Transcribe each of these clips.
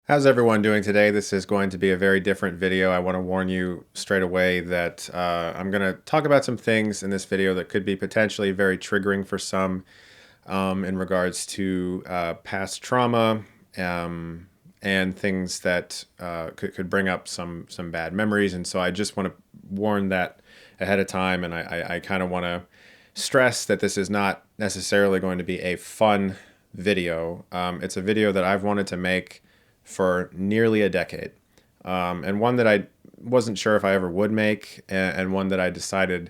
How's everyone doing today? This is going to be a very different video. I want to warn you straight away that I'm going to talk about some things in this video that could be potentially very triggering for some in regards to past trauma and things that could bring up some bad memories. And so I just want to warn that ahead of time. And I kind of want to stress that this is not necessarily going to be a fun video. It's a video that I've wanted to make for nearly a decade, and one that I wasn't sure if I ever would make, and one that I decided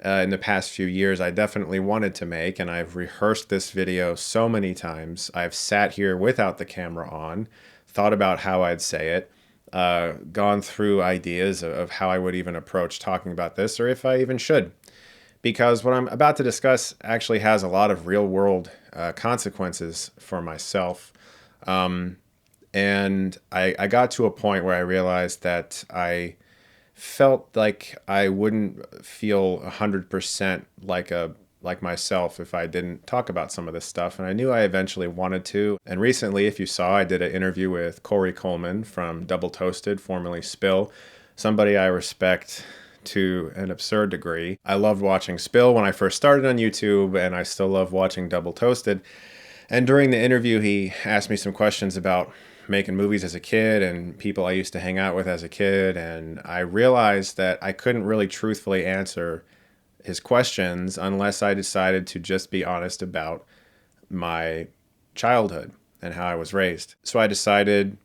in the past few years I definitely wanted to make, and I've rehearsed this video so many times. I've sat here without the camera on, thought about how I'd say it, gone through ideas of how I would even approach talking about this, or if I even should. Because what I'm about to discuss actually has a lot of real-world consequences for myself. And I got to a point where I realized that I felt like I wouldn't feel 100% like myself if I didn't talk about some of this stuff. And I knew I eventually wanted to. And recently, if you saw, I did an interview with Corey Coleman from Double Toasted, formerly Spill, somebody I respect to an absurd degree. I loved watching Spill when I first started on YouTube, and I still love watching Double Toasted. And during the interview, he asked me some questions about making movies as a kid and people I used to hang out with as a kid. And I realized that I couldn't really truthfully answer his questions unless I decided to just be honest about my childhood and how I was raised. So I decided,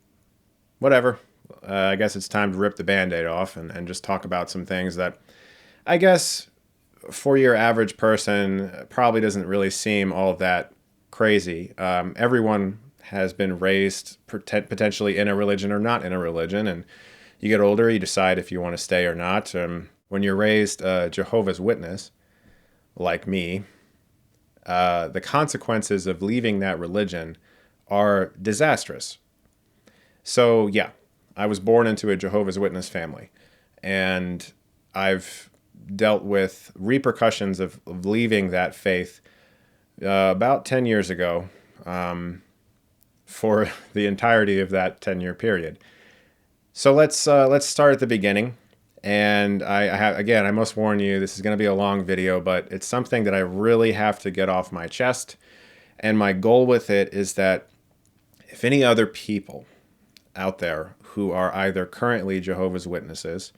whatever, I guess it's time to rip the Band-Aid off and just talk about some things that I guess for your average person probably doesn't really seem all that crazy. Everyone has been raised potentially in a religion or not in a religion, and you get older, you decide if you want to stay or not. When you're raised a Jehovah's Witness, like me, the consequences of leaving that religion are disastrous. So yeah, I was born into a Jehovah's Witness family, and I've dealt with repercussions of leaving that faith about 10 years ago, for the entirety of that 10-year period. So let's start at the beginning. And I must warn you, this is going to be a long video, but it's something that I really have to get off my chest. And my goal with it is that if any other people out there who are either currently Jehovah's Witnesses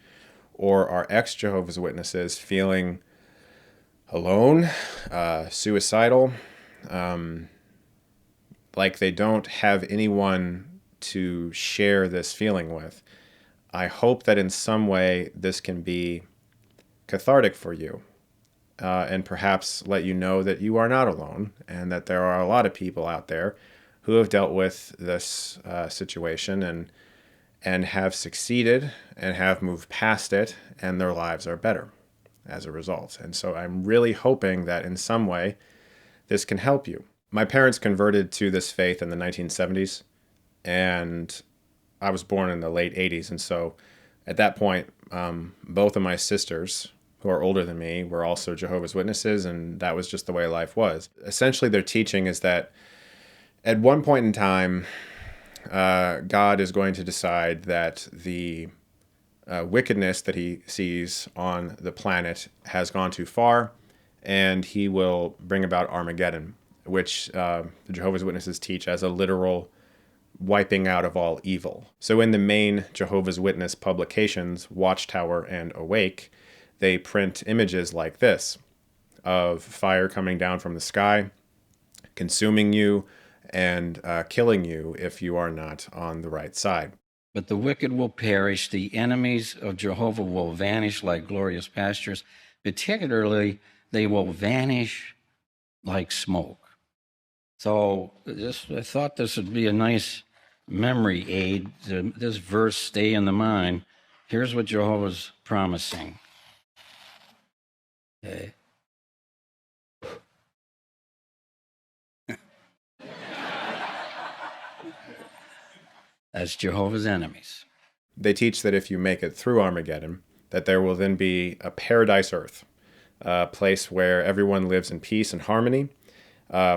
or are ex-Jehovah's Witnesses feeling alone, suicidal, like they don't have anyone to share this feeling with, I hope that in some way this can be cathartic for you, and perhaps let you know that you are not alone and that there are a lot of people out there who have dealt with this situation and have succeeded and have moved past it, and their lives are better as a result. And so I'm really hoping that in some way this can help you. My parents converted to this faith in the 1970s, and I was born in the late 80s. And so at that point, both of my sisters, who are older than me, were also Jehovah's Witnesses, and that was just the way life was. Essentially, their teaching is that at one point in time, God is going to decide that the wickedness that he sees on the planet has gone too far, and he will bring about Armageddon, which the Jehovah's Witnesses teach as a literal wiping out of all evil. So in the main Jehovah's Witness publications, Watchtower and Awake, they print images like this of fire coming down from the sky, consuming you, and killing you if you are not on the right side. But the wicked will perish, the enemies of Jehovah will vanish like glorious pastures. Particularly, they will vanish like smoke. So I thought this would be a nice memory aid to this verse stay in the mind. Here's what Jehovah's promising. Okay. That's Jehovah's enemies. They teach that if you make it through Armageddon, that there will then be a paradise earth, a place where everyone lives in peace and harmony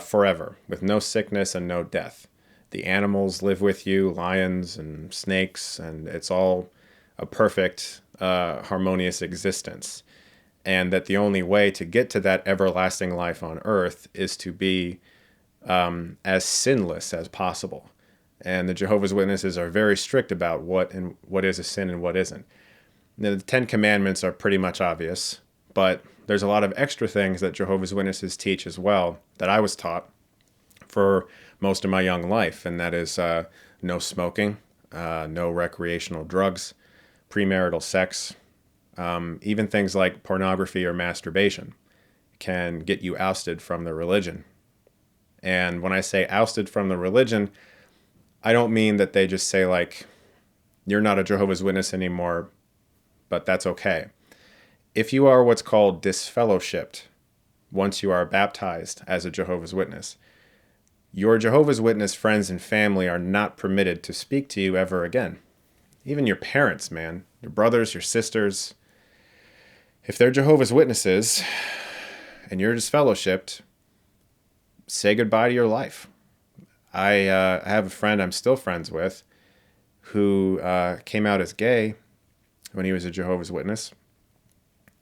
forever, with no sickness and no death. The animals live with you, lions and snakes, and it's all a perfect, harmonious existence. And that the only way to get to that everlasting life on earth is to be as sinless as possible. And the Jehovah's Witnesses are very strict about what is a sin and what isn't. The Ten Commandments are pretty much obvious, but there's a lot of extra things that Jehovah's Witnesses teach as well that I was taught for most of my young life, and that is no smoking, no recreational drugs, premarital sex, even things like pornography or masturbation can get you ousted from the religion. And when I say ousted from the religion, I don't mean that they just say, like, you're not a Jehovah's Witness anymore, but that's okay. If you are what's called disfellowshipped once you are baptized as a Jehovah's Witness, your Jehovah's Witness friends and family are not permitted to speak to you ever again. Even your parents, man, your brothers, your sisters, if they're Jehovah's Witnesses and you're disfellowshipped, say goodbye to your life. I have a friend I'm still friends with who came out as gay when he was a Jehovah's Witness,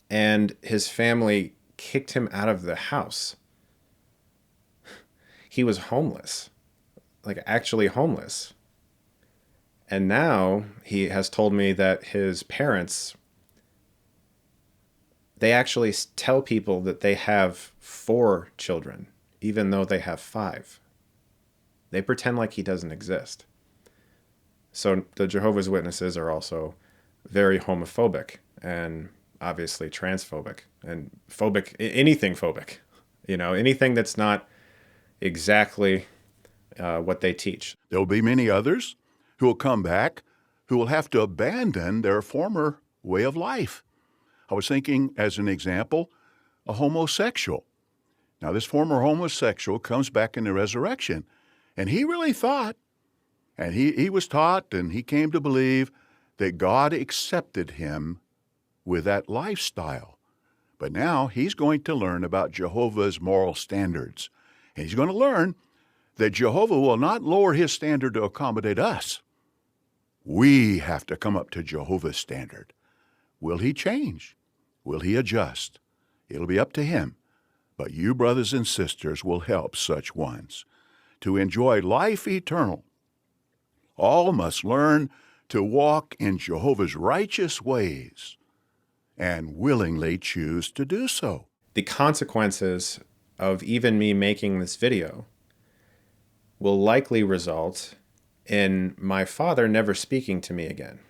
and his family kicked him out of the house. He was homeless, like actually homeless. And now he has told me that his parents, they actually tell people that they have 4 children, even though they have 5. They pretend like he doesn't exist. So the Jehovah's Witnesses are also very homophobic and obviously transphobic and phobic, anything phobic, anything that's not exactly what they teach. There will be many others who will come back who will have to abandon their former way of life. I was thinking, as an example, a homosexual. Now, this former homosexual comes back in the resurrection, and he really thought, and he was taught, and he came to believe that God accepted him with that lifestyle. But now he's going to learn about Jehovah's moral standards. And he's going to learn that Jehovah will not lower his standard to accommodate us. We have to come up to Jehovah's standard. Will he change? Will he adjust? It'll be up to him. But you, brothers and sisters, will help such ones to enjoy life eternal. All must learn to walk in Jehovah's righteous ways and willingly choose to do so. The consequences of even me making this video will likely result in my father never speaking to me again.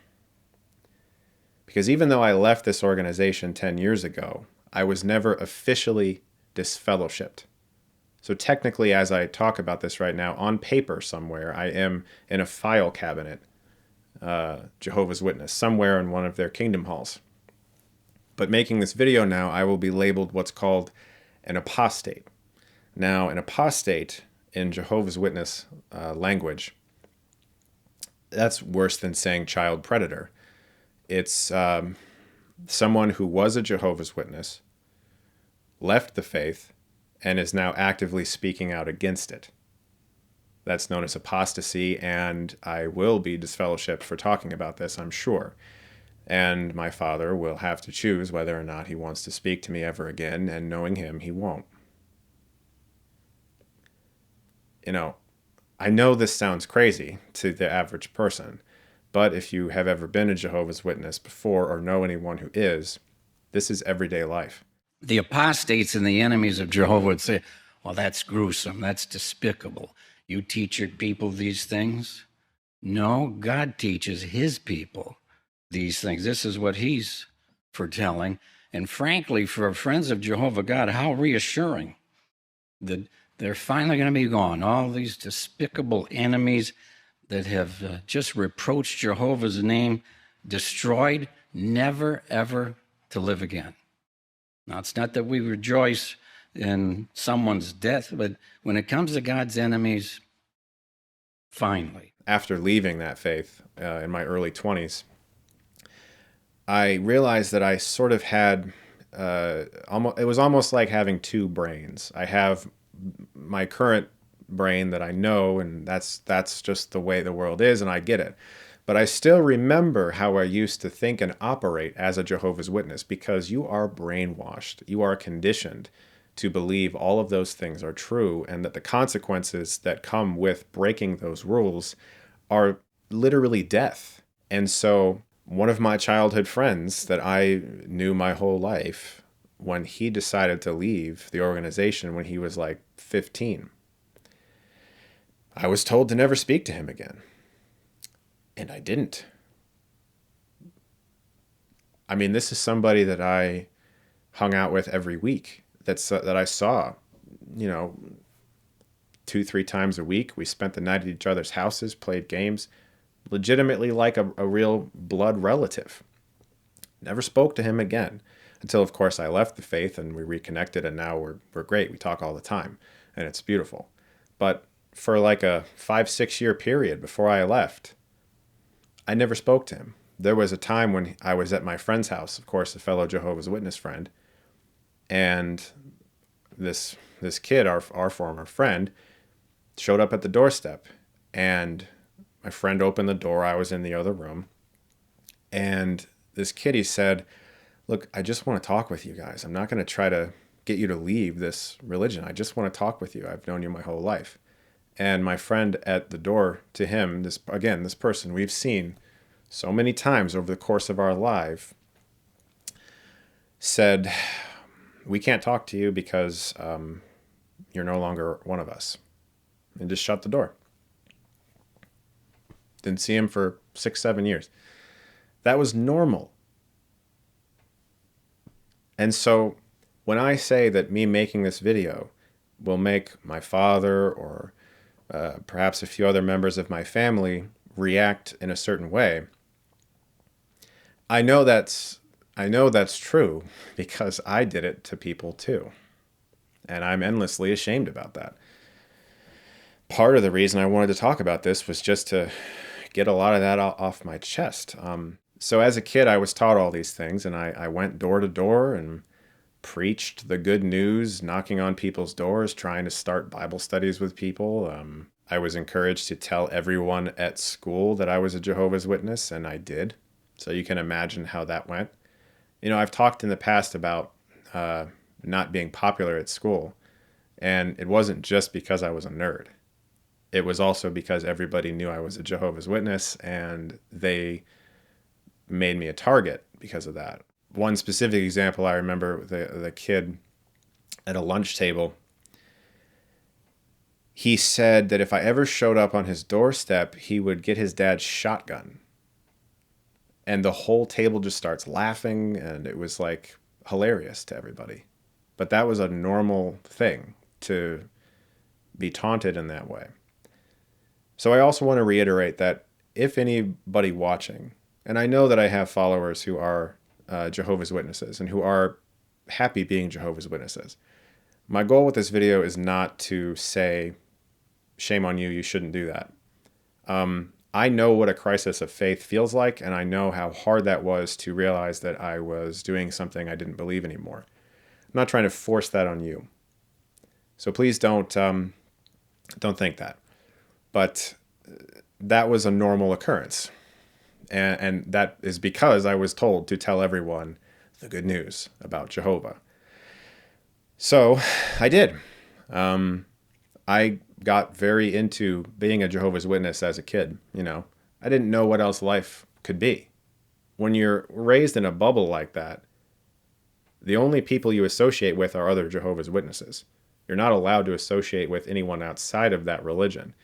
Because even though I left this organization 10 years ago, I was never officially disfellowshipped. So technically, as I talk about this right now, on paper somewhere, I am in a file cabinet, Jehovah's Witness, somewhere in one of their kingdom halls. But making this video now, I will be labeled what's called an apostate. Now, an apostate in Jehovah's Witness language, that's worse than saying child predator. It's someone who was a Jehovah's Witness, left the faith, and is now actively speaking out against it. That's known as apostasy, and I will be disfellowshipped for talking about this, I'm sure. And my father will have to choose whether or not he wants to speak to me ever again, and knowing him, he won't. I know this sounds crazy to the average person, but if you have ever been a Jehovah's Witness before or know anyone who is, this is everyday life. The apostates and the enemies of Jehovah would say, well, that's gruesome, that's despicable. You teach your people these things? No, God teaches his people these things. This is what he's foretelling. And frankly, for friends of Jehovah God, how reassuring that they're finally going to be gone. All these despicable enemies that have just reproached Jehovah's name, destroyed, never, ever to live again. Now, it's not that we rejoice in someone's death, but when it comes to God's enemies, finally. After leaving that faith in my early 20s, I realized that I sort of had, it was almost like having 2 brains. I have my current brain that I know, and that's just the way the world is, and I get it. But I still remember how I used to think and operate as a Jehovah's Witness, because you are brainwashed. You are conditioned to believe all of those things are true, and that the consequences that come with breaking those rules are literally death. And so one of my childhood friends that I knew my whole life, when he decided to leave the organization when he was like 15, I was told to never speak to him again. And I didn't. I mean, this is somebody that I hung out with every week, that I saw, 2-3 times a week. We spent the night at each other's houses, played games, legitimately like a real blood relative. Never spoke to him again until, of course, I left the faith and we reconnected, and now we're great. We talk all the time, and it's beautiful. But for like a 5-6 year period before I left, I never spoke to him. There was a time when I was at my friend's house, of course, a fellow Jehovah's Witness friend, and this kid, our former friend, showed up at the doorstep, and my friend opened the door. I was in the other room, and this kid, he said, "Look, I just want to talk with you guys. I'm not going to try to get you to leave this religion. I just want to talk with you. I've known you my whole life." And my friend at the door to him, this person we've seen so many times over the course of our life, said, "We can't talk to you because you're no longer one of us," and just shut the door. Didn't see him for 6-7 years. That was normal. And so when I say that me making this video will make my father or perhaps a few other members of my family react in a certain way, I know that's true, because I did it to people too. And I'm endlessly ashamed about that. Part of the reason I wanted to talk about this was just to get a lot of that off my chest. So as a kid, I was taught all these things, and I went door to door and preached the good news, knocking on people's doors, trying to start Bible studies with people. I was encouraged to tell everyone at school that I was a Jehovah's Witness, and I did. So you can imagine how that went. I've talked in the past about not being popular at school, and it wasn't just because I was a nerd. It was also because everybody knew I was a Jehovah's Witness, and they made me a target because of that. One specific example, I remember the kid at a lunch table. He said that if I ever showed up on his doorstep, he would get his dad's shotgun. And the whole table just starts laughing, and it was like hilarious to everybody. But that was a normal thing, to be taunted in that way. So I also want to reiterate that if anybody watching, and I know that I have followers who are Jehovah's Witnesses and who are happy being Jehovah's Witnesses, my goal with this video is not to say, shame on you, you shouldn't do that. I know what a crisis of faith feels like, and I know how hard that was to realize that I was doing something I didn't believe anymore. I'm not trying to force that on you. So please don't think that. But that was a normal occurrence. And that is because I was told to tell everyone the good news about Jehovah. So I did. I got very into being a Jehovah's Witness as a kid. I didn't know what else life could be. When you're raised in a bubble like that, the only people you associate with are other Jehovah's Witnesses. You're not allowed to associate with anyone outside of that religion.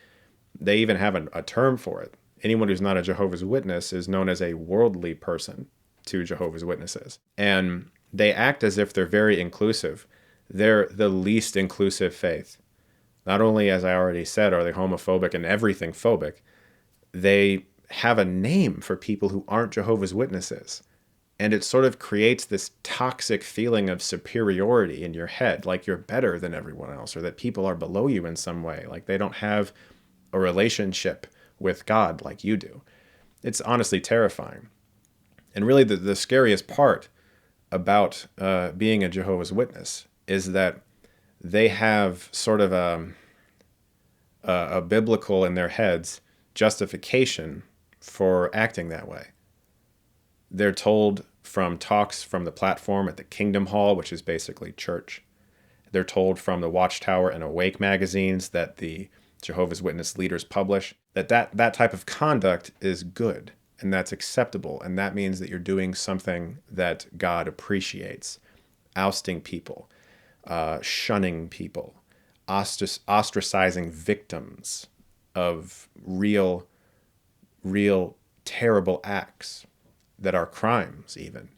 They even have a term for it. Anyone who's not a Jehovah's Witness is known as a worldly person to Jehovah's Witnesses. And they act as if they're very inclusive. They're the least inclusive faith. Not only, as I already said, are they homophobic and everything phobic, they have a name for people who aren't Jehovah's Witnesses. And it sort of creates this toxic feeling of superiority in your head, like you're better than everyone else, or that people are below you in some way, like they don't have a relationship with God like you do. It's honestly terrifying. And really the scariest part about being a Jehovah's Witness is that they have sort of a biblical in their heads justification for acting that way. They're told from talks from the platform at the Kingdom Hall, which is basically church. They're told from the Watchtower and Awake magazines that the Jehovah's Witness leaders publish that type of conduct is good and that's acceptable. And that means that you're doing something that God appreciates. Ousting people, shunning people, ostracizing victims of real terrible acts that are crimes even.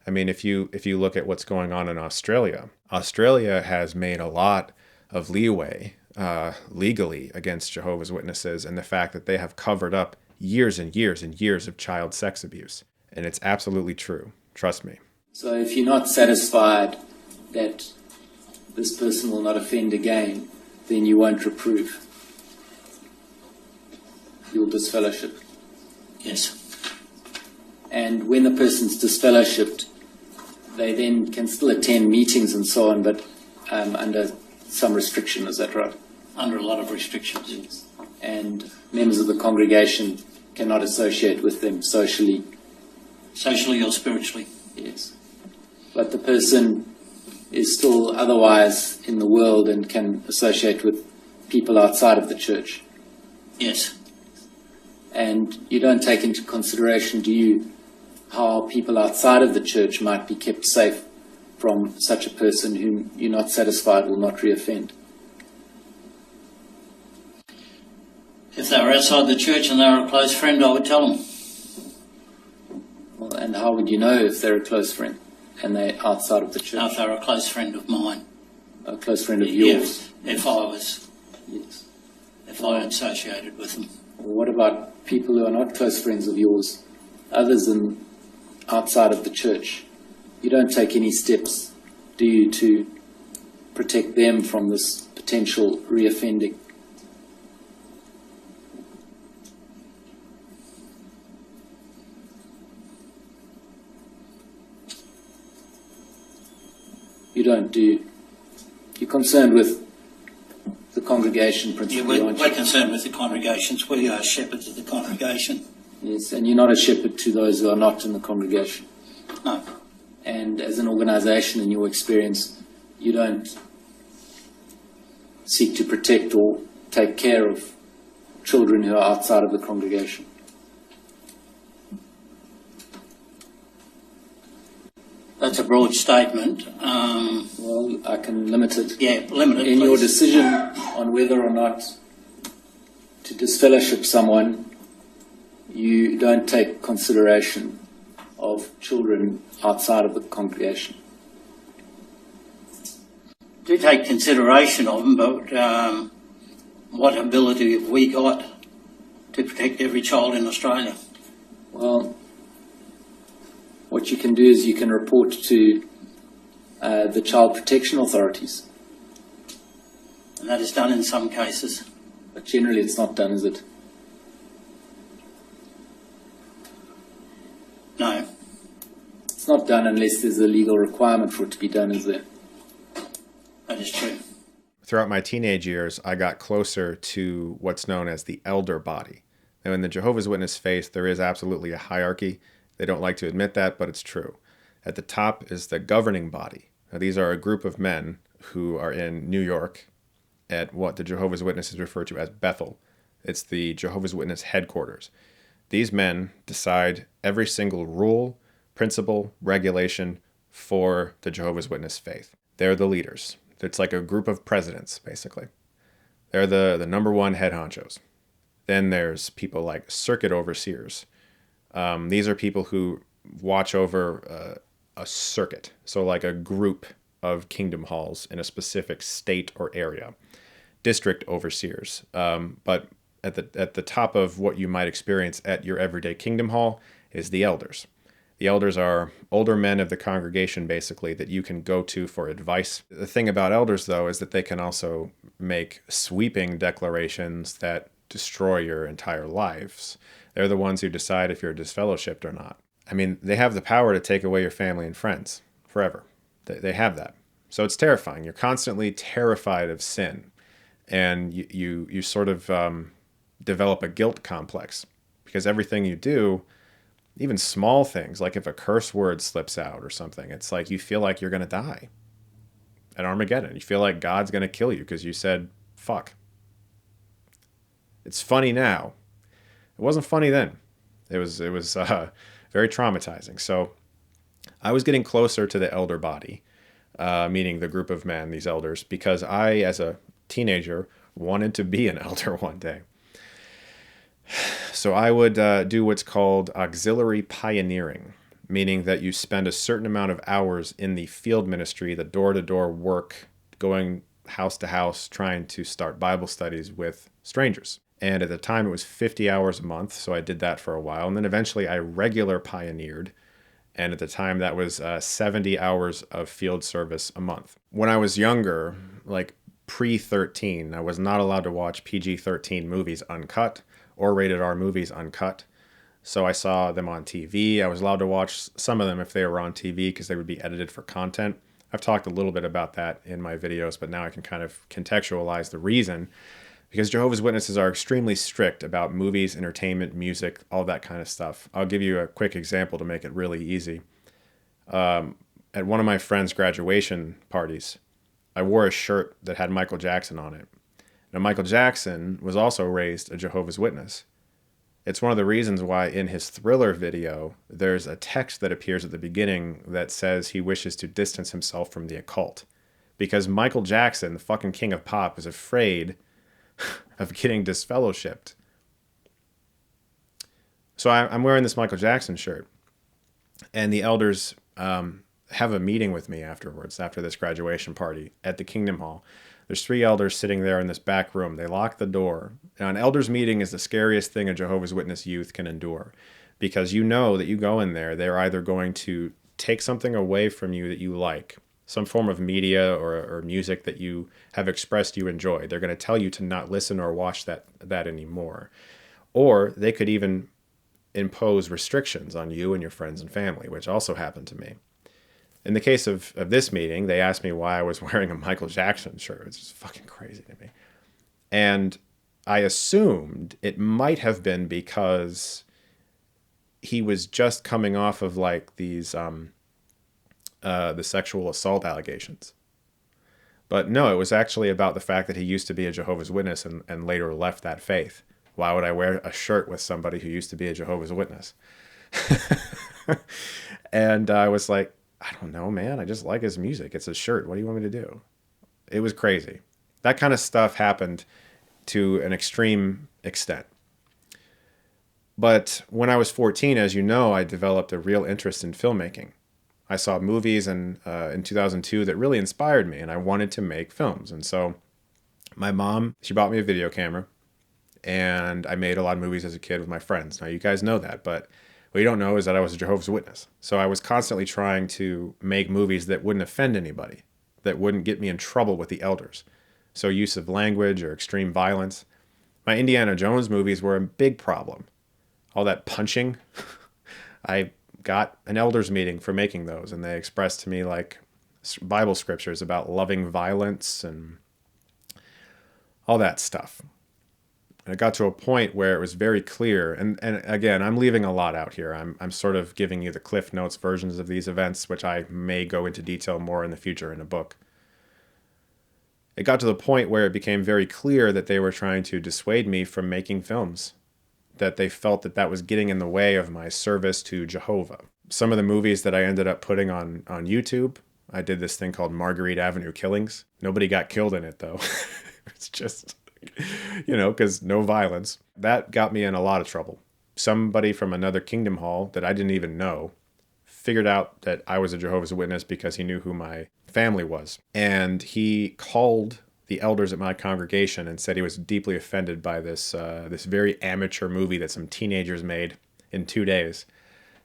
I mean, if you look at what's going on in Australia has made a lot of leeway legally against Jehovah's Witnesses, and the fact that they have covered up years and years and years of child sex abuse. And it's absolutely true. Trust me. So if you're not satisfied that this person will not offend again, then you won't reprove. You'll disfellowship. Yes. And when the person's disfellowshipped, they then can still attend meetings and so on, but under some restriction, is that right? Under a lot of restrictions. Yes. And members of the congregation cannot associate with them socially. Socially or spiritually. Yes. But the person is still otherwise in the world and can associate with people outside of the church. Yes. And you don't take into consideration, do you, how people outside of the church might be kept safe from such a person whom you're not satisfied will not reoffend? If they were outside the church and they were a close friend, I would tell them. Well, and how would you know if they're a close friend and they're outside of the church? If they were a close friend of mine. A close friend of yours? If I was. Yes. If I associated with them. Well, what about people who are not close friends of yours, others than outside of the church? You don't take any steps, do you, to protect them from this potential reoffending? You don't, do you? You're concerned with the congregation principally, aren't you? We're concerned with the congregations. We are shepherds of the congregation. Yes, and you're not a shepherd to those who are not in the congregation. No. And as an organisation, in your experience, you don't seek to protect or take care of children who are outside of the congregation. That's a broad statement. Well, I can limit it. Yeah, limit it, In your please. decision on whether or not to disfellowship someone, you don't take consideration of children outside of the congregation. Do take consideration of them, but what ability have we got to protect every child in Australia? Well, what you can do is you can report to the child protection authorities. And that is done in some cases. But generally it's not done, is it? No. It's not done unless there's a legal requirement for it to be done, is there? That is true. Throughout my teenage years, I got closer to what's known as the elder body. Now, in the Jehovah's Witness faith, there is absolutely a hierarchy. They don't like to admit that, but it's true. At the top is the governing body. Now, these are a group of men who are in New York at what the Jehovah's Witnesses refer to as Bethel. It's the Jehovah's Witness headquarters. These men decide every single rule, principle, regulation for the Jehovah's Witness faith. They're the leaders. It's like a group of presidents, basically. They're the number one head honchos. Then there's people like circuit overseers. These are people who watch over a circuit, so like a group of kingdom halls in a specific state or area. District overseers. But at the top of what you might experience at your everyday kingdom hall is the elders. The elders are older men of the congregation, basically, that you can go to for advice. The thing about elders, though, is that they can also make sweeping declarations that destroy your entire lives. They're the ones who decide if you're disfellowshipped or not. I mean, they have the power to take away your family and friends forever. They have that. So it's terrifying. You're constantly terrified of sin. And you sort of develop a guilt complex because everything you do, even small things, like if a curse word slips out or something, it's like you feel like you're going to die at Armageddon. You feel like God's going to kill you because you said fuck. It's funny now. It wasn't funny then. It was very traumatizing. So I was getting closer to the elder body, meaning the group of men, these elders, because I, as a teenager, wanted to be an elder one day. So I would do what's called auxiliary pioneering, meaning that you spend a certain amount of hours in the field ministry, the door-to-door work, going house to house, trying to start Bible studies with strangers. And at the time, it was 50 hours a month, so I did that for a while. And then eventually I regular pioneered, and at the time, that was 70 hours of field service a month. When I was younger, like pre-13, I was not allowed to watch PG-13 movies uncut or rated R movies uncut. So I saw them on TV. I was allowed to watch some of them if they were on TV because they would be edited for content. I've talked a little bit about that in my videos, but now I can kind of contextualize the reason. Because Jehovah's Witnesses are extremely strict about movies, entertainment, music, all that kind of stuff. I'll give you a quick example to make it really easy. At one of my friend's graduation parties, I wore a shirt that had Michael Jackson on it. Now, Michael Jackson was also raised a Jehovah's Witness. It's one of the reasons why in his Thriller video, there's a text that appears at the beginning that says he wishes to distance himself from the occult. Because Michael Jackson, the fucking king of pop, is afraid of getting disfellowshipped. So I'm wearing this Michael Jackson shirt, and the elders have a meeting with me afterwards, after this graduation party at the Kingdom Hall. There's 3 elders sitting there in this back room. They lock the door. Now, an elders meeting is the scariest thing a Jehovah's Witness youth can endure, because you know that you go in there, they're either going to take something away from you that you like, some form of media or music that you have expressed you enjoy. They're going to tell you to not listen or watch that anymore. Or they could even impose restrictions on you and your friends and family, which also happened to me. In the case of this meeting, they asked me why I was wearing a Michael Jackson shirt. It's just fucking crazy to me. And I assumed it might have been because he was just coming off of like these the sexual assault allegations. But no, it was actually about the fact that he used to be a Jehovah's Witness and later left that faith. Why would I wear a shirt with somebody who used to be a Jehovah's Witness? And I was like, I don't know, man. I just like his music. It's a shirt. What do you want me to do? It was crazy. That kind of stuff happened to an extreme extent. But when I was 14, as you know, I developed a real interest in filmmaking. I saw movies in 2002 that really inspired me, and I wanted to make films. And so my mom, she bought me a video camera, and I made a lot of movies as a kid with my friends. Now, you guys know that, but what you don't know is that I was a Jehovah's Witness. So I was constantly trying to make movies that wouldn't offend anybody, that wouldn't get me in trouble with the elders. So use of language or extreme violence. My Indiana Jones movies were a big problem. All that punching. I got an elders meeting for making those, and they expressed to me like Bible scriptures about loving violence and all that stuff. And it got to a point where it was very clear, and again, I'm leaving a lot out here. I'm sort of giving you the Cliff Notes versions of these events, which I may go into detail more in the future in a book. It got to the point where it became very clear that they were trying to dissuade me from making films, that they felt that that was getting in the way of my service to Jehovah. Some of the movies that I ended up putting on YouTube, I did this thing called Marguerite Avenue Killings. Nobody got killed in it, though. It's just, because no violence. That got me in a lot of trouble. Somebody from another Kingdom Hall that I didn't even know figured out that I was a Jehovah's Witness because he knew who my family was. And he called the elders at my congregation and said he was deeply offended by this very amateur movie that some teenagers made in 2 days.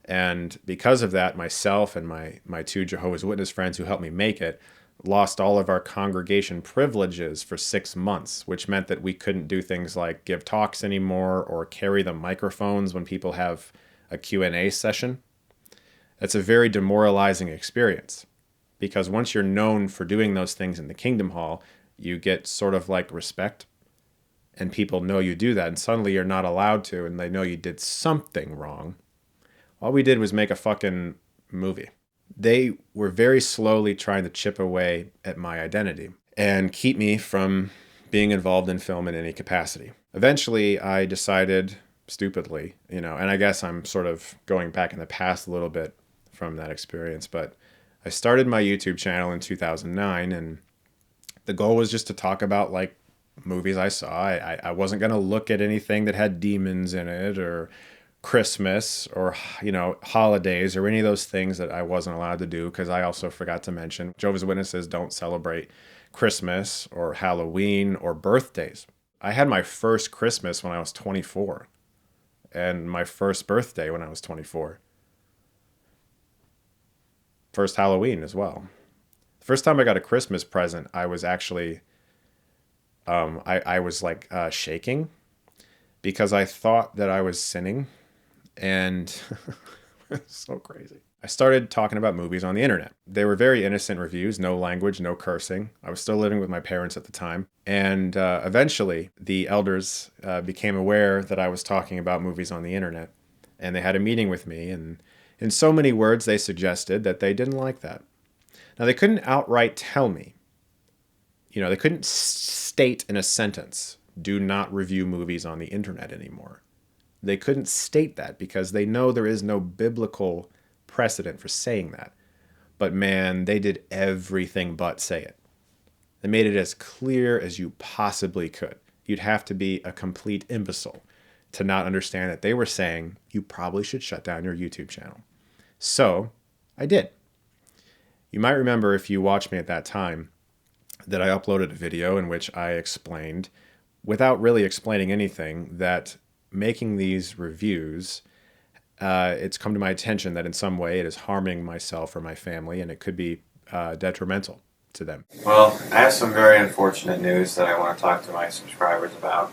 And because of that, myself and my 2 Jehovah's Witness friends who helped me make it lost all of our congregation privileges for 6 months, which meant that we couldn't do things like give talks anymore or carry the microphones when people have a Q&A session. That's a very demoralizing experience, because once you're known for doing those things in the Kingdom Hall, you get sort of like respect, and people know you do that, and suddenly you're not allowed to, and they know you did something wrong. All we did was make a fucking movie. They were very slowly trying to chip away at my identity and keep me from being involved in film in any capacity. Eventually, I decided, stupidly, and I guess I'm sort of going back in the past a little bit from that experience, but I started my YouTube channel in 2009, and the goal was just to talk about like movies I saw. I wasn't going to look at anything that had demons in it or Christmas or, holidays or any of those things that I wasn't allowed to do, because I also forgot to mention Jehovah's Witnesses don't celebrate Christmas or Halloween or birthdays. I had my first Christmas when I was 24 and my first birthday when I was 24. First Halloween as well. The first time I got a Christmas present, I was actually, I was like shaking because I thought that I was sinning, and it's so crazy. I started talking about movies on the internet. They were very innocent reviews, no language, no cursing. I was still living with my parents at the time. And eventually, the elders became aware that I was talking about movies on the internet. And they had a meeting with me. And in so many words, they suggested that they didn't like that. Now, they couldn't outright tell me. They couldn't state in a sentence, do not review movies on the internet anymore. They couldn't state that because they know there is no biblical precedent for saying that. But man, they did everything but say it. They made it as clear as you possibly could. You'd have to be a complete imbecile to not understand that they were saying you probably should shut down your YouTube channel. So I did. You might remember, if you watched me at that time, that I uploaded a video in which I explained, without really explaining anything, that making these reviews, it's come to my attention that in some way it is harming myself or my family, and it could be detrimental to them. Well, I have some very unfortunate news that I want to talk to my subscribers about.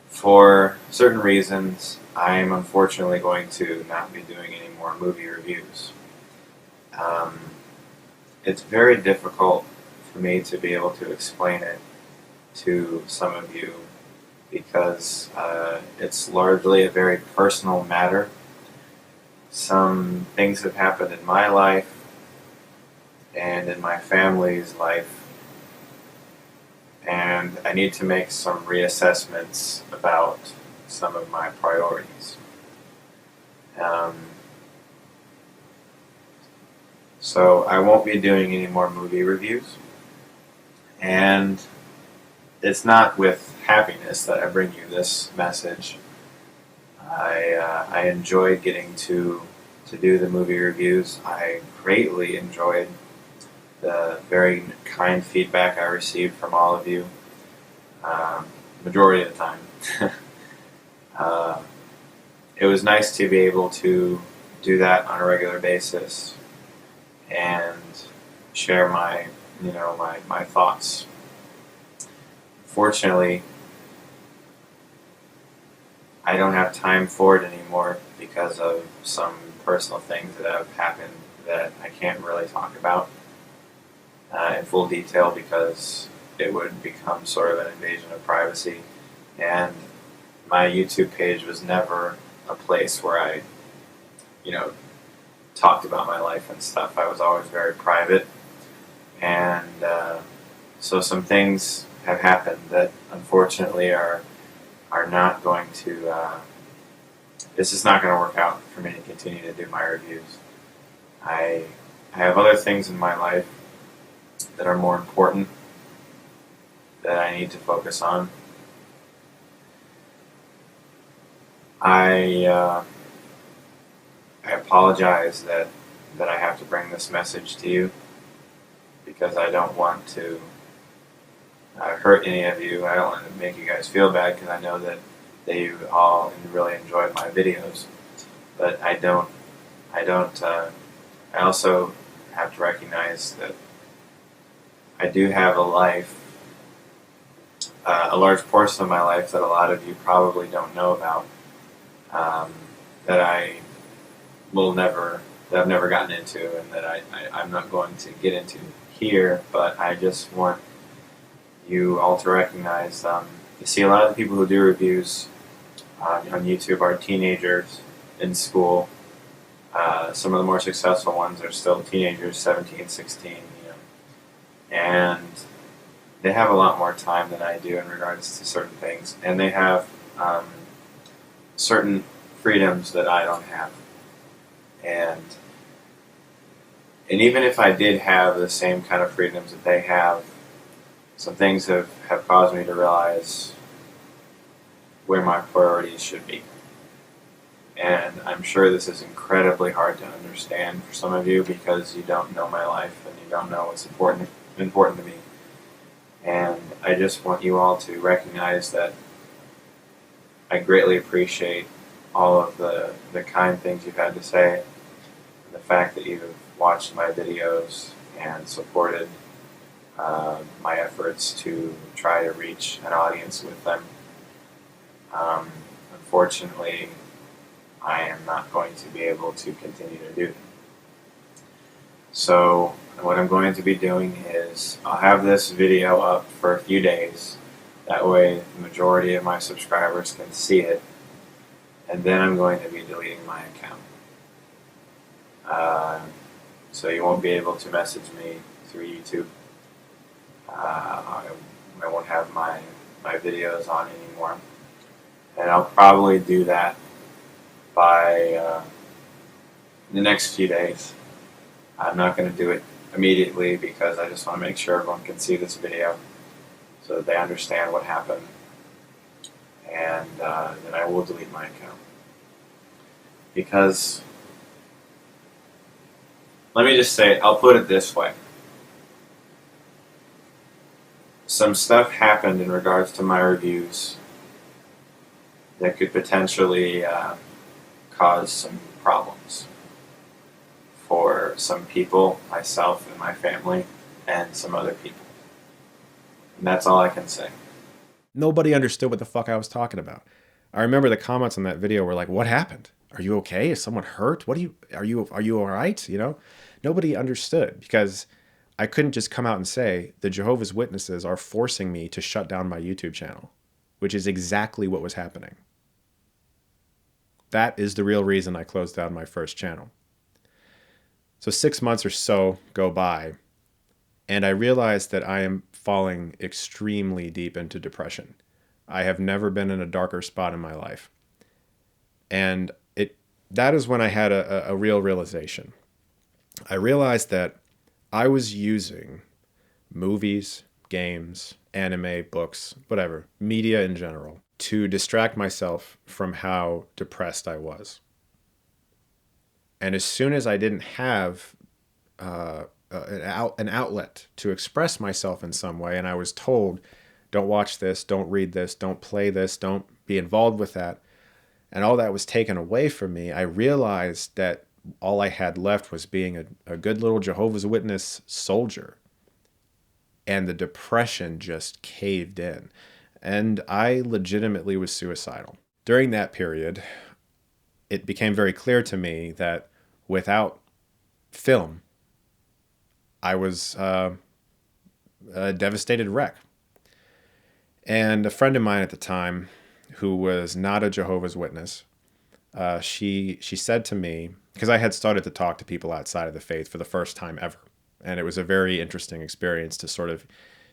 For certain reasons, I'm unfortunately going to not be doing any more movie reviews. It's very difficult for me to be able to explain it to some of you because it's largely a very personal matter. Some things have happened in my life and in my family's life, and I need to make some reassessments about some of my priorities. So I won't be doing any more movie reviews, and it's not with happiness that I bring you this message. I enjoyed getting to do the movie reviews. I greatly enjoyed the very kind feedback I received from all of you, majority of the time. It was nice to be able to do that on a regular basis and share my thoughts. Fortunately, I don't have time for it anymore because of some personal things that have happened that I can't really talk about in full detail because it would become sort of an invasion of privacy. And my YouTube page was never a place where I, talked about my life and stuff. I was always very private. And so some things have happened that unfortunately are not going to, this is not going to work out for me to continue to do my reviews. I have other things in my life that are more important that I need to focus on. I apologize that I have to bring this message to you because I don't want to hurt any of you. I don't want to make you guys feel bad because I know that you all really enjoyed my videos, but I also have to recognize that I do have a life, a large portion of my life that a lot of you probably don't know about, that I've never gotten into, and that I'm not going to get into here, but I just want you all to recognize, you see a lot of the people who do reviews on YouTube are teenagers in school. Some of the more successful ones are still teenagers, 17, 16, and they have a lot more time than I do in regards to certain things, and they have certain freedoms that I don't have. And even if I did have the same kind of freedoms that they have, some things have caused me to realize where my priorities should be. And I'm sure this is incredibly hard to understand for some of you because you don't know my life and you don't know what's important to me. And I just want you all to recognize that I greatly appreciate all of the kind things you've had to say, and the fact that you've watched my videos and supported my efforts to try to reach an audience with them. Unfortunately, I am not going to be able to continue to do that. So what I'm going to be doing is I'll have this video up for a few days. That way the majority of my subscribers can see it. And then I'm going to be deleting my account. So you won't be able to message me through YouTube. I won't have my videos on anymore. And I'll probably do that by the next few days. I'm not going to do it immediately because I just want to make sure everyone can see this video so that they understand what happened. And then I will delete my account. Because, let me just say, I'll put it this way. Some stuff happened in regards to my reviews that could potentially cause some problems for some people, myself and my family, and some other people. And that's all I can say. Nobody understood what the fuck I was talking about. I remember the comments on that video were like, "What happened? Are you okay? Is someone hurt? Are you all right?" Nobody understood because I couldn't just come out and say the Jehovah's Witnesses are forcing me to shut down my YouTube channel, which is exactly what was happening. That is the real reason I closed down my first channel. So 6 months or so go by, and I realized that I am falling extremely deep into depression. I have never been in a darker spot in my life. And that is when I had a real realization. I realized that I was using movies, games, anime, books, whatever, media in general, to distract myself from how depressed I was. And as soon as I didn't have an outlet to express myself in some way, and I was told, don't watch this, don't read this, don't play this, don't be involved with that, and all that was taken away from me, I realized that all I had left was being a good little Jehovah's Witness soldier. And the depression just caved in. And I legitimately was suicidal. During that period, it became very clear to me that without film, I was a devastated wreck. And a friend of mine at the time, who was not a Jehovah's Witness, she said to me, because I had started to talk to people outside of the faith for the first time ever. And it was a very interesting experience to sort of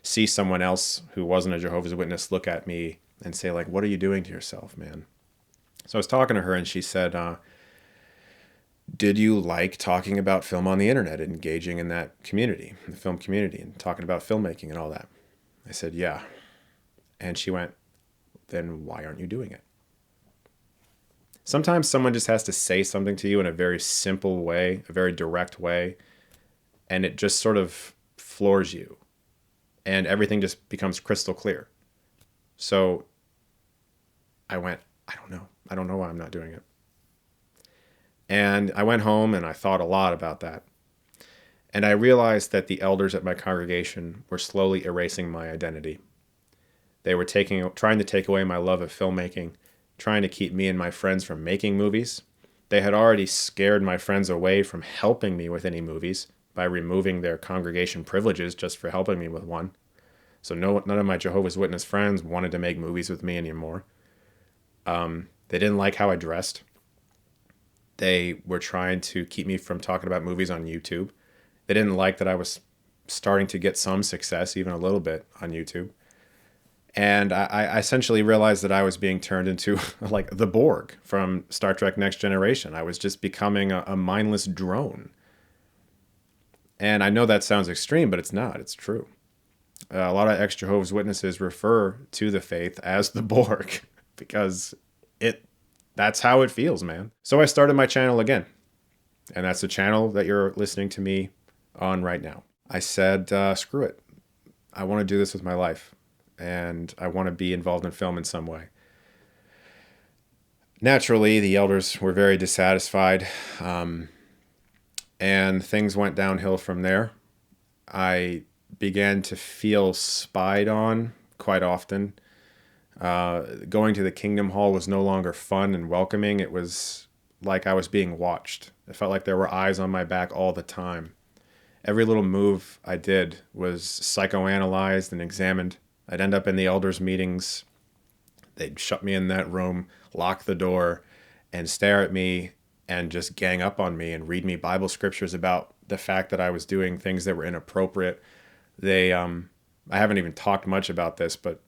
see someone else who wasn't a Jehovah's Witness look at me and say, like, what are you doing to yourself, man? So I was talking to her and she said, did you like talking about film on the internet and engaging in that community, in the film community, and talking about filmmaking and all that? I said, yeah. And she went, then why aren't you doing it? Sometimes someone just has to say something to you in a very simple way, a very direct way, and it just sort of floors you. And everything just becomes crystal clear. So I went, I don't know why I'm not doing it. And I went home and I thought a lot about that. And I realized that the elders at my congregation were slowly erasing my identity. They were trying to take away my love of filmmaking, trying to keep me and my friends from making movies. They had already scared my friends away from helping me with any movies by removing their congregation privileges just for helping me with one. So none of my Jehovah's Witness friends wanted to make movies with me anymore. They didn't like how I dressed. They were trying to keep me from talking about movies on YouTube. They didn't like that I was starting to get some success, even a little bit, on YouTube. And I essentially realized that I was being turned into like the Borg from Star Trek Next Generation. I was just becoming a mindless drone. And I know that sounds extreme, but it's not. It's true. A lot of ex-Jehovah's Witnesses refer to the faith as the Borg because that's how it feels, man. So I started my channel again. And that's the channel that you're listening to me on right now. I said, screw it. I want to do this with my life. And I want to be involved in film in some way. Naturally, the elders were very dissatisfied. And things went downhill from there. I began to feel spied on quite often. Going to the Kingdom Hall was no longer fun and welcoming. It was like I was being watched. It felt like there were eyes on my back all the time. Every little move I did was psychoanalyzed and examined. I'd end up in the elders' meetings. They'd shut me in that room, lock the door, and stare at me and just gang up on me and read me Bible scriptures about the fact that I was doing things that were inappropriate. I haven't even talked much about this, but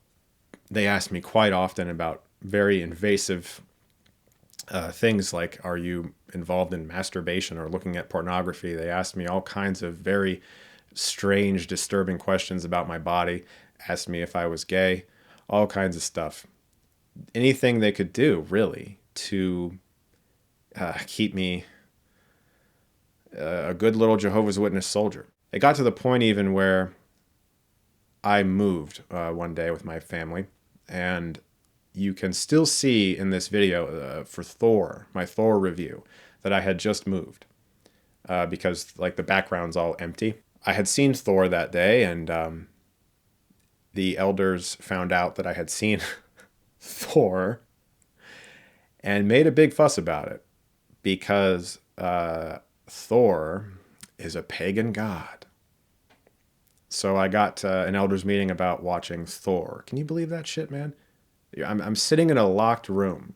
they asked me quite often about very invasive things like, are you involved in masturbation or looking at pornography? They asked me all kinds of very strange, disturbing questions about my body, asked me if I was gay, all kinds of stuff. Anything they could do, really, to keep me a good little Jehovah's Witness soldier. It got to the point even where I moved one day with my family, and you can still see in this video for Thor, my Thor review, that I had just moved because like the background's all empty. I had seen Thor that day, and the elders found out that I had seen Thor and made a big fuss about it because Thor is a pagan god. So I got an elders meeting about watching Thor. Can you believe that shit, man? I'm sitting in a locked room,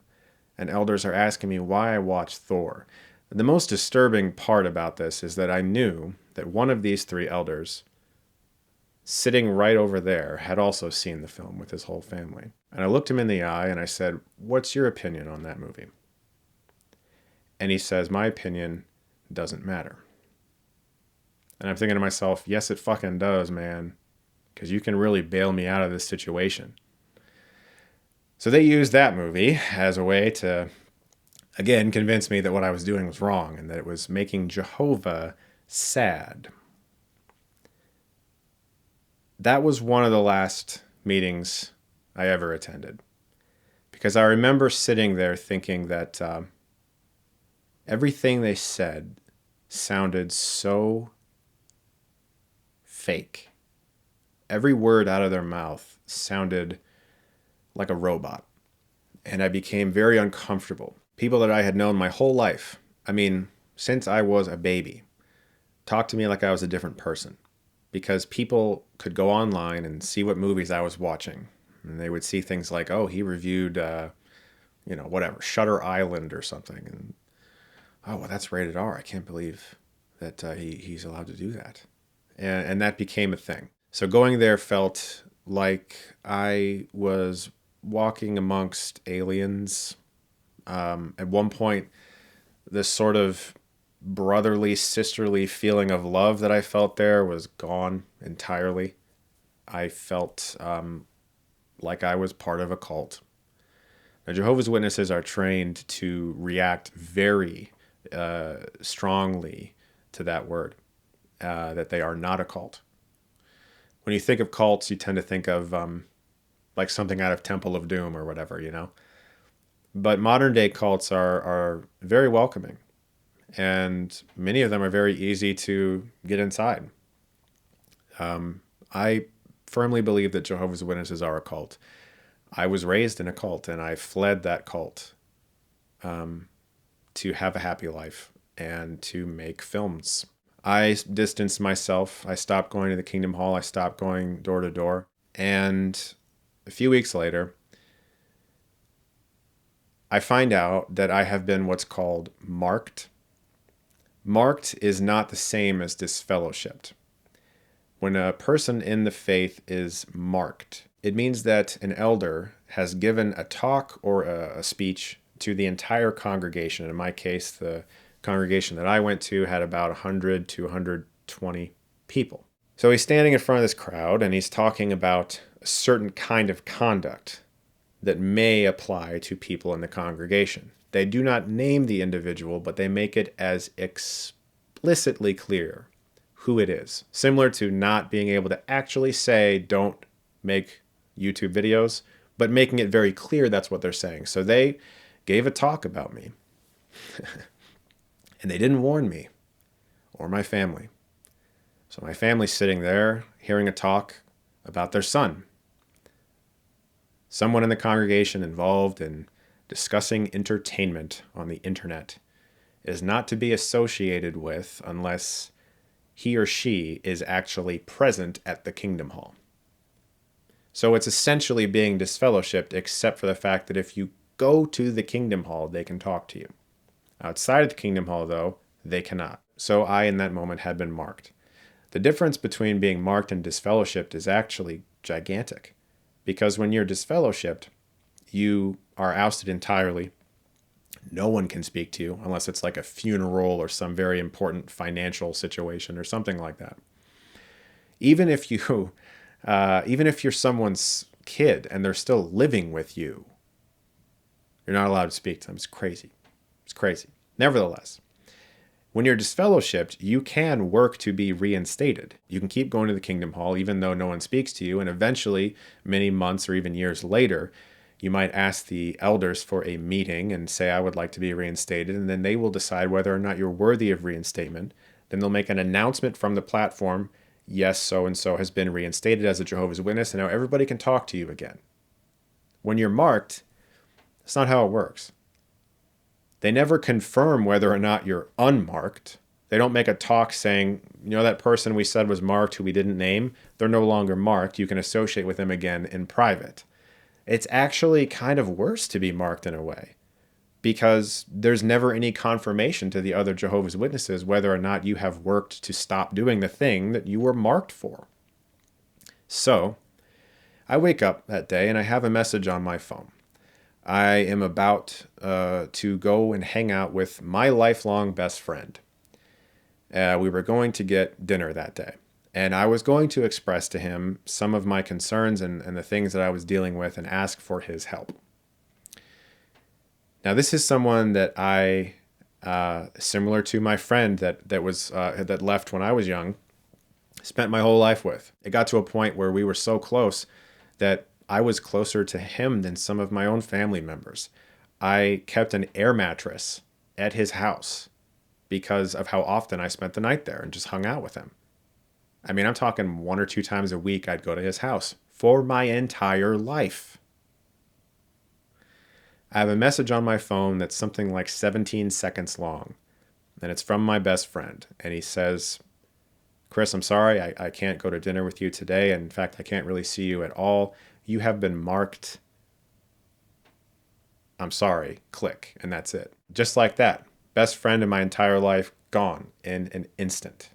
and elders are asking me why I watched Thor. The most disturbing part about this is that I knew that one of these three elders, sitting right over there, had also seen the film with his whole family. And I looked him in the eye and I said, "What's your opinion on that movie?" And he says, "My opinion doesn't matter." And I'm thinking to myself, yes, it fucking does, man, because you can really bail me out of this situation. So they used that movie as a way to, again, convince me that what I was doing was wrong and that it was making Jehovah sad. That was one of the last meetings I ever attended, because I remember sitting there thinking that everything they said sounded so fake. Every word out of their mouth sounded like a robot, and I became very uncomfortable. People that I had known my whole life, I mean, since I was a baby, talked to me like I was a different person, because people could go online and see what movies I was watching, and they would see things like, oh, he reviewed, whatever, Shutter Island or something, and oh, well, that's rated R. I can't believe that he's allowed to do that. And that became a thing. So going there felt like I was walking amongst aliens. At one point, this sort of brotherly, sisterly feeling of love that I felt there was gone entirely. I felt like I was part of a cult. Now, Jehovah's Witnesses are trained to react very strongly to that word, that they are not a cult. When you think of cults, you tend to think of like something out of Temple of Doom or whatever, you know. But modern day cults are very welcoming, and many of them are very easy to get inside. I firmly believe that Jehovah's Witnesses are a cult. I was raised in a cult, and I fled that cult to have a happy life and to make films. I distanced myself. I stopped going to the Kingdom Hall. I stopped going door to door. And a few weeks later, I find out that I have been what's called marked. Marked is not the same as disfellowshipped. When a person in the faith is marked, it means that an elder has given a talk or a speech to the entire congregation. In my case, the congregation that I went to had about 100 to 120 people. So he's standing in front of this crowd and he's talking about a certain kind of conduct that may apply to people in the congregation. They do not name the individual, but they make it as explicitly clear who it is. Similar to not being able to actually say, don't make YouTube videos, but making it very clear that's what they're saying. So they gave a talk about me. And they didn't warn me or my family. So my family's sitting there hearing a talk about their son. Someone in the congregation involved in discussing entertainment on the internet is not to be associated with unless he or she is actually present at the Kingdom Hall. So it's essentially being disfellowshipped, except for the fact that if you go to the Kingdom Hall, they can talk to you. Outside of the Kingdom Hall, though, they cannot. So I, in that moment, had been marked. The difference between being marked and disfellowshipped is actually gigantic. Because when you're disfellowshipped, you are ousted entirely. No one can speak to you unless it's like a funeral or some very important financial situation or something like that. Even if you're someone's kid and they're still living with you, you're not allowed to speak to them. It's crazy. It's crazy. Nevertheless, when you're disfellowshipped, you can work to be reinstated. You can keep going to the Kingdom Hall even though no one speaks to you, and eventually, many months or even years later, you might ask the elders for a meeting and say, I would like to be reinstated, and then they will decide whether or not you're worthy of reinstatement. Then they'll make an announcement from the platform, yes, so-and-so has been reinstated as a Jehovah's Witness, and now everybody can talk to you again. When you're marked, that's not how it works. They never confirm whether or not you're unmarked. They don't make a talk saying, that person we said was marked who we didn't name, they're no longer marked. You can associate with them again in private. It's actually kind of worse to be marked in a way, because there's never any confirmation to the other Jehovah's Witnesses whether or not you have worked to stop doing the thing that you were marked for. So I wake up that day and I have a message on my phone. I am about to go and hang out with my lifelong best friend. We were going to get dinner that day. And I was going to express to him some of my concerns and the things that I was dealing with and ask for his help. Now, this is someone that I, similar to my friend that left when I was young, spent my whole life with. It got to a point where we were so close that I was closer to him than some of my own family members. I kept an air mattress at his house because of how often I spent the night there and just hung out with him. I mean, I'm talking 1 or 2 times a week I'd go to his house for my entire life. I have a message on my phone that's something like 17 seconds long, and it's from my best friend. And he says, Chris, I'm sorry, I can't go to dinner with you today. And in fact, I can't really see you at all. You have been marked. I'm sorry, click, and that's it. Just like that. Best friend in my entire life, gone in an instant.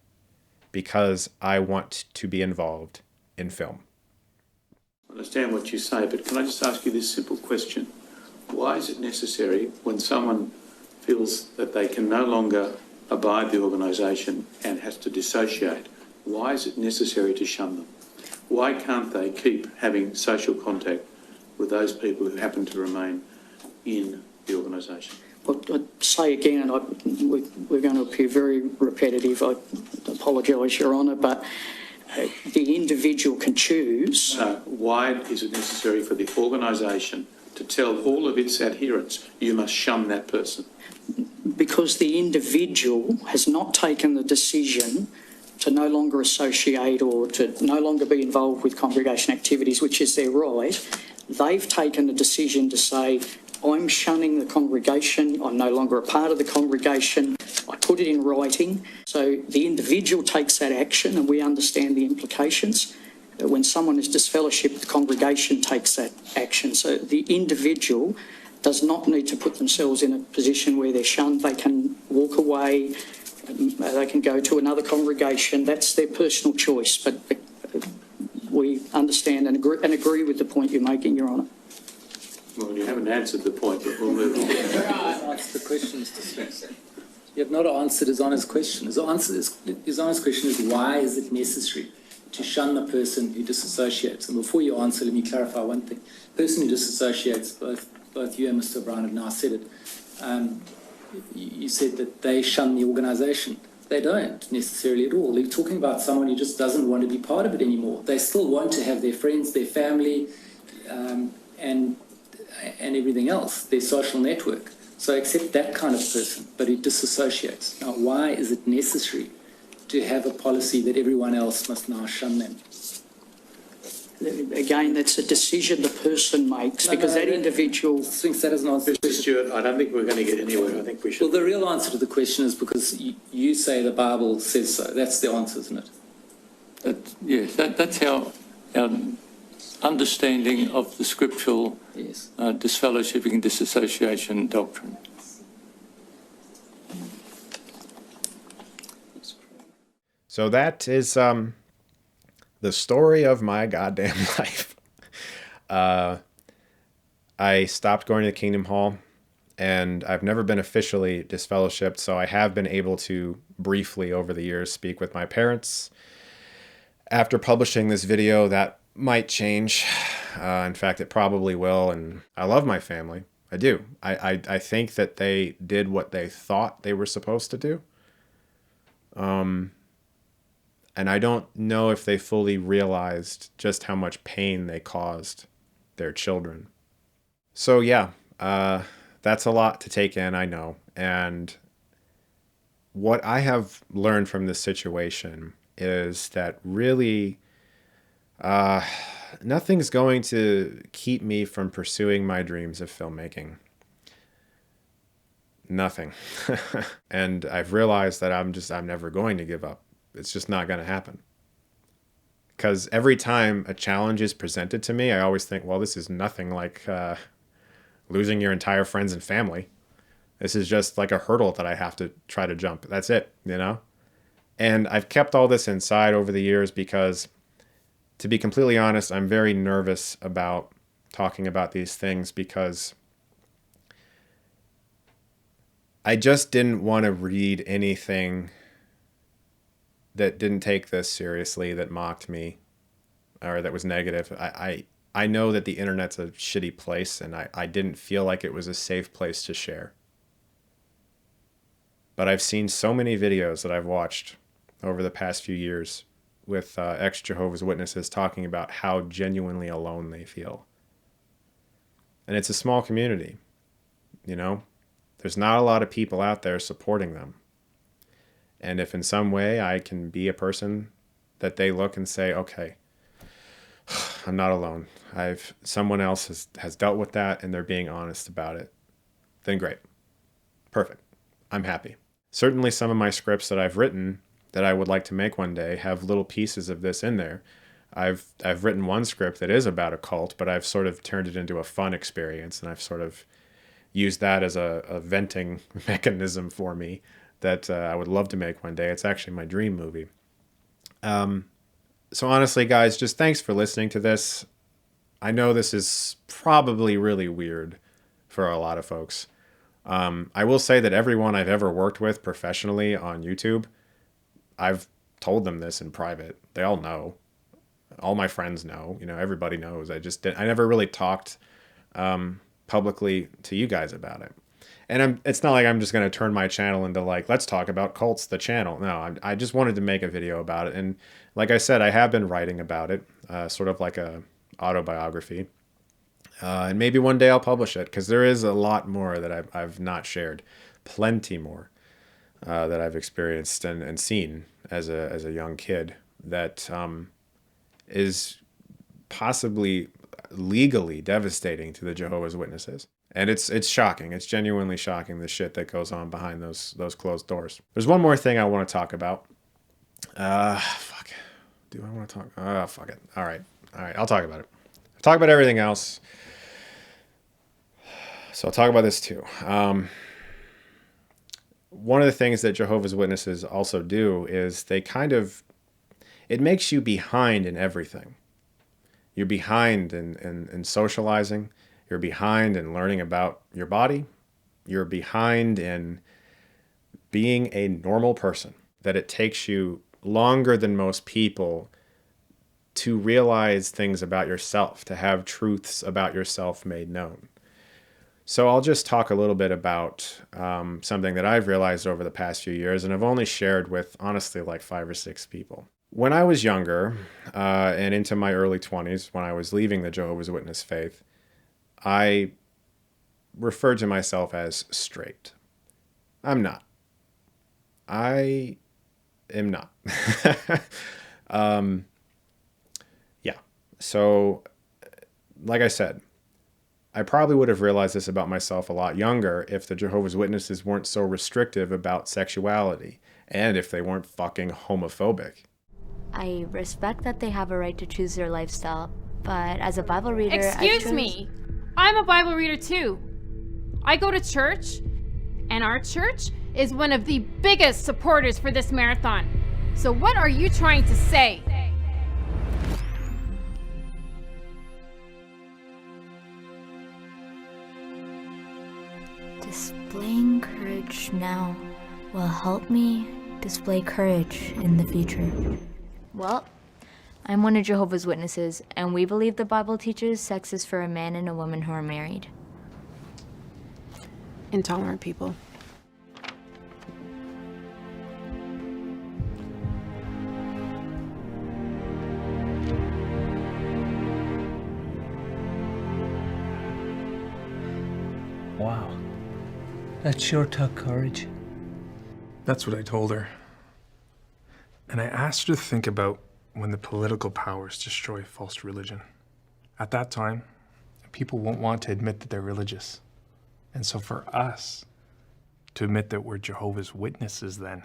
Because I want to be involved in film. I understand what you say, but can I just ask you this simple question? Why is it necessary when someone feels that they can no longer abide the organisation and has to dissociate, why is it necessary to shun them? Why can't they keep having social contact with those people who happen to remain in the organisation? Well, I'd say again, we're going to appear very repetitive. I apologise, Your Honour, but the individual can choose. Why is it necessary for the organisation to tell all of its adherents, you must shun that person? Because the individual has not taken the decision to no longer associate or to no longer be involved with congregation activities, which is their right. They've taken the decision to say, I'm shunning the congregation, I'm no longer a part of the congregation, I put it in writing. So the individual takes that action and we understand the implications. When someone is disfellowshipped, the congregation takes that action. So the individual does not need to put themselves in a position where they're shunned. They can walk away, they can go to another congregation. That's their personal choice. But we understand and agree with the point you're making, Your Honour. Well, you haven't answered the point, but we'll move on. Answer the question, Mr. Smith. You have not answered his honest question. His honest question is, why is it necessary to shun the person who disassociates? And before you answer, let me clarify one thing. The person who disassociates, both you and Mr. O'Brien have now said it, you said that they shun the organisation. They don't necessarily at all. They're talking about someone who just doesn't want to be part of it anymore. They still want to have their friends, their family, and everything else, their social network. So accept that kind of person, but who disassociates. Now, why is it necessary to have a policy that everyone else must now shun them? Again, that's a decision the person makes because that individual thinks that is not. Mr. Stewart, I don't think we're going to get anywhere. I think we should. Well, the real answer to the question is because you say the Bible says so. That's the answer, isn't it? Yes, that's our understanding of the scriptural disfellowshipping and disassociation doctrine. So that is the story of my goddamn life. I stopped going to the Kingdom Hall, and I've never been officially disfellowshipped, so I have been able to briefly over the years speak with my parents. After publishing this video, that might change. In fact, it probably will, and I love my family. I do. I think that they did what they thought they were supposed to do. And I don't know if they fully realized just how much pain they caused their children. So yeah, that's a lot to take in, I know. And what I have learned from this situation is that really nothing's going to keep me from pursuing my dreams of filmmaking. Nothing. And I've realized that I'm never going to give up. It's just not going to happen. Because every time a challenge is presented to me, I always think, well, this is nothing like losing your entire friends and family. This is just like a hurdle that I have to try to jump. That's it, you know? And I've kept all this inside over the years because, to be completely honest, I'm very nervous about talking about these things because I just didn't want to read anything that didn't take this seriously, that mocked me, or that was negative. I know that the internet's a shitty place, and I didn't feel like it was a safe place to share. But I've seen so many videos that I've watched over the past few years with ex-Jehovah's Witnesses talking about how genuinely alone they feel. And it's a small community, you know? There's not a lot of people out there supporting them. And if in some way I can be a person that they look and say, okay, I'm not alone. Someone else has dealt with that and they're being honest about it, then great. Perfect. I'm happy. Certainly some of my scripts that I've written that I would like to make one day have little pieces of this in there. I've written one script that is about a cult, but I've sort of turned it into a fun experience, and I've sort of used that as a venting mechanism for me that I would love to make one day. It's actually my dream movie. So honestly, guys, just thanks for listening to this. I know this is probably really weird for a lot of folks. I will say that everyone I've ever worked with professionally on YouTube, I've told them this in private. They all know. All my friends know. You know, everybody knows. I never really talked publicly to you guys about it. And it's not like I'm just going to turn my channel into like, let's talk about cults, the channel. No, I just wanted to make a video about it. And like I said, I have been writing about it, sort of like a autobiography. And maybe one day I'll publish it, because there is a lot more that I've not shared. Plenty more that I've experienced and seen as a young kid that is possibly legally devastating to the Jehovah's Witnesses. And it's shocking. It's genuinely shocking, the shit that goes on behind those closed doors. There's one more thing I want to talk about. Fuck. Do I want to talk? Fuck it. All right. I'll talk about it. I'll talk about everything else. So I'll talk about this too. One of the things that Jehovah's Witnesses also do is it makes you behind in everything. You're behind in socializing. You're behind in learning about your body. You're behind in being a normal person. That it takes you longer than most people to realize things about yourself, to have truths about yourself made known. So I'll just talk a little bit about something that I've realized over the past few years, and I've only shared with, honestly, like 5 or 6 people. When I was younger, and into my early 20s, when I was leaving the Jehovah's Witness faith, I referred to myself as straight. I'm not. I am not. Yeah. So, like I said, I probably would have realized this about myself a lot younger if the Jehovah's Witnesses weren't so restrictive about sexuality and if they weren't fucking homophobic. I respect that they have a right to choose their lifestyle, but as a Bible reader, Excuse me, I'm a Bible reader too. I go to church, and our church is one of the biggest supporters for this marathon. So what are you trying to say? Displaying courage now will help me display courage in the future. Well, I'm one of Jehovah's Witnesses, and we believe the Bible teaches sex is for a man and a woman who are married. Intolerant people. Wow. That sure took courage. That's what I told her. And I asked her to think about when the political powers destroy false religion. At that time, people won't want to admit that they're religious. And so for us to admit that we're Jehovah's Witnesses then,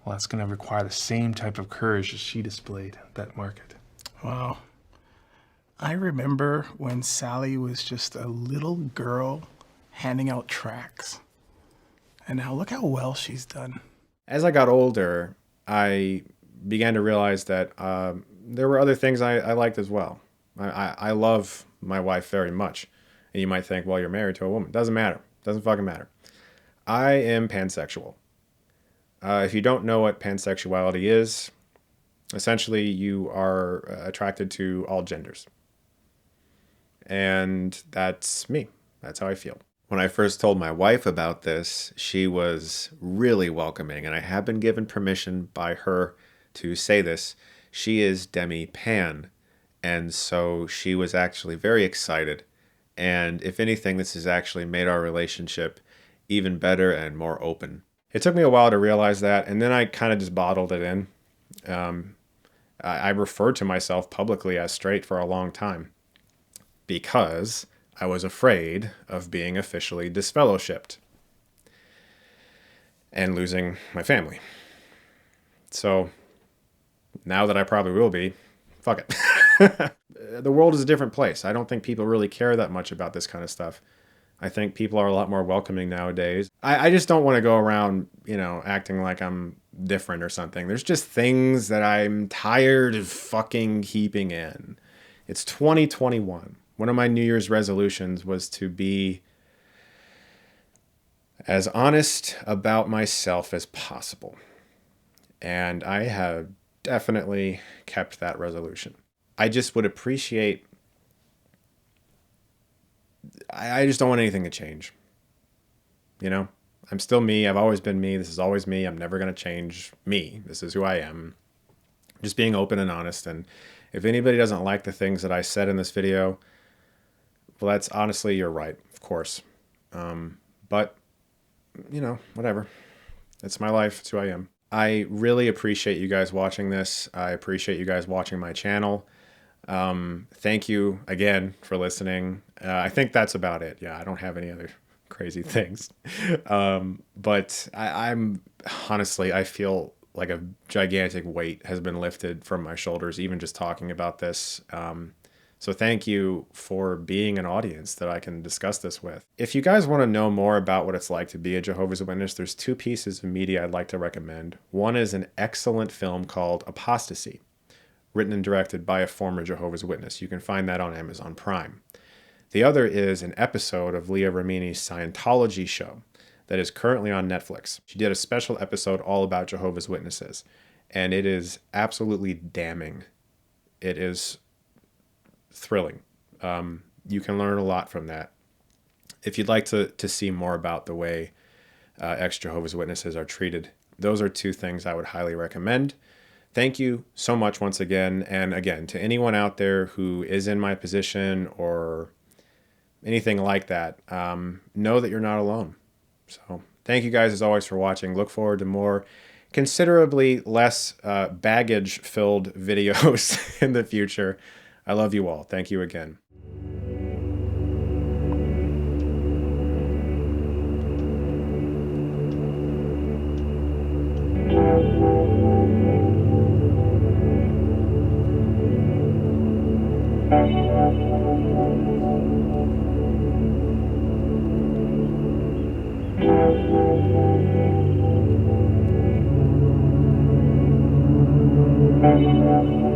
well, that's going to require the same type of courage as she displayed at that market. Wow. I remember when Sally was just a little girl handing out tracts. And now look how well she's done. As I got older, I began to realize that there were other things I liked as well. I love my wife very much. And you might think, well, you're married to a woman. Doesn't matter. Doesn't fucking matter. I am pansexual. If you don't know what pansexuality is, essentially you are attracted to all genders. And that's me. That's how I feel. When I first told my wife about this, she was really welcoming, and I have been given permission by her to say this. She is demi-pan, and so she was actually very excited. And if anything, this has actually made our relationship even better and more open. It took me a while to realize that, and then I kind of just bottled it in. I referred to myself publicly as straight for a long time because I was afraid of being officially disfellowshipped and losing my family. So now that I probably will be, fuck it. The world is a different place. I don't think people really care that much about this kind of stuff. I think people are a lot more welcoming nowadays. I just don't want to go around, acting like I'm different or something. There's just things that I'm tired of fucking keeping in. It's 2021. One of my New Year's resolutions was to be as honest about myself as possible. And I have definitely kept that resolution. I just would appreciate... I just don't want anything to change. I'm still me. I've always been me. This is always me. I'm never going to change me. This is who I am. Just being open and honest. And if anybody doesn't like the things that I said in this video, well, that's honestly, you're right, of course. But, whatever. It's my life. It's who I am. I really appreciate you guys watching this. I appreciate you guys watching my channel. Thank you again for listening. I think that's about it. Yeah, I don't have any other crazy things. But I'm honestly, I feel like a gigantic weight has been lifted from my shoulders, even just talking about this. So thank you for being an audience that I can discuss this with. If you guys want to know more about what it's like to be a Jehovah's Witness, there's 2 pieces of media I'd like to recommend. One is an excellent film called Apostasy, written and directed by a former Jehovah's Witness. You can find that on Amazon Prime. The other is an episode of Leah Remini's Scientology show that is currently on Netflix. She did a special episode all about Jehovah's Witnesses, and it is absolutely damning. It is thrilling. You can learn a lot from that. If you'd like to see more about the way ex-Jehovah's Witnesses are treated, those are 2 things I would highly recommend. Thank you so much once again. And again, to anyone out there who is in my position or anything like that, know that you're not alone. So thank you guys as always for watching. Look forward to more considerably less baggage-filled videos in the future. I love you all. Thank you again. Thank you.